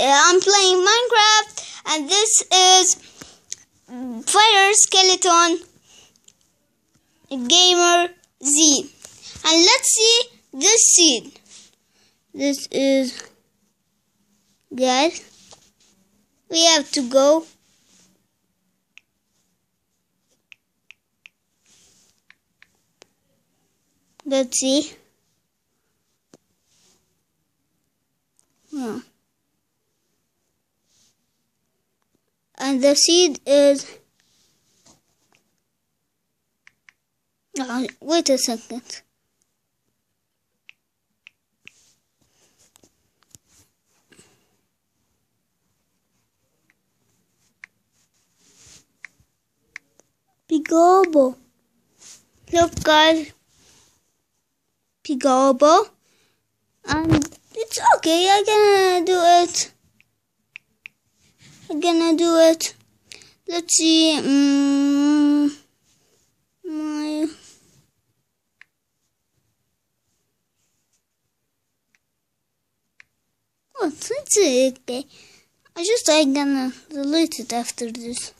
I'm playing Minecraft, and this is Fire Skeleton Gamer Z. And let's see this seed. This is, guys, we have to go. Let's see. And the seed is, wait a second. Pigobo. Look, guys. Pigobo. And it's okay, I'm gonna do it. Let's see. It's okay. I'm gonna delete it after this.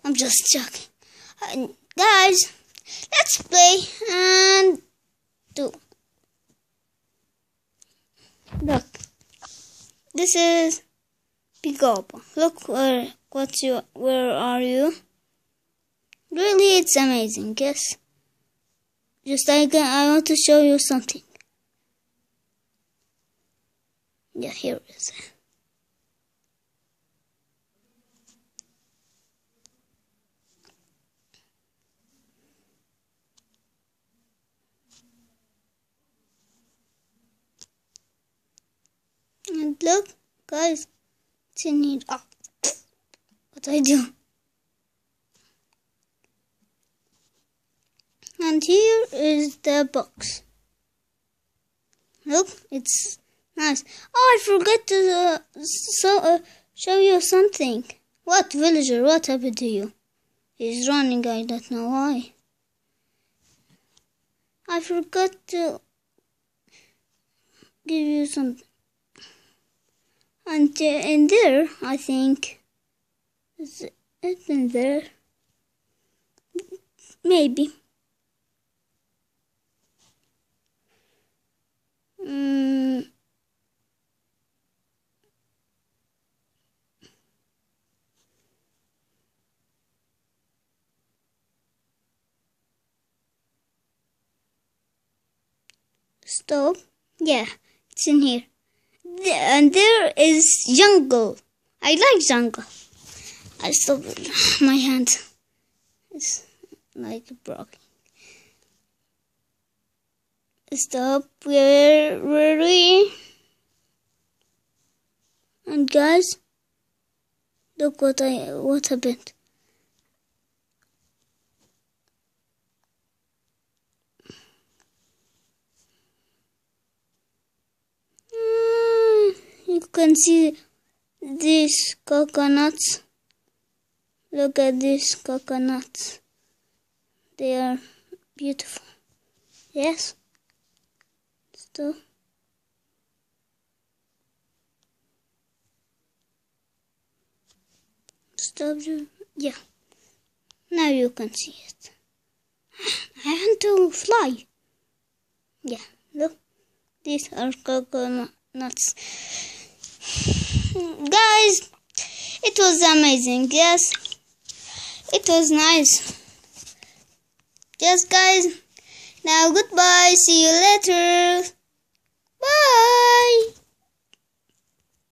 I'm just joking. Guys, let's play and do. Look, this is Pigobo. Look, where are you? Really, it's amazing. Yes. I want to show you something. Yeah, here it is. And look, guys, it's in here. Oh, what I do? And here is the box. Look, it's nice. Oh, I forgot to show you something. What, villager? What happened to you? He's running. I don't know why. I forgot to give you something. And in there, I think, is it in there? Maybe. Stop. Yeah, it's in here. And there is jungle. I like jungle. I stop my hand. It's like broken. Stop. Where were we? And guys, look what happened. You can see these coconuts. Look at these coconuts. They are beautiful. Yes. Stop. Yeah. Now you can see it. I want to fly. Yeah. Look. These are coconuts. Guys, it was amazing. Yes, it was nice. Yes, guys. Now goodbye. See you later.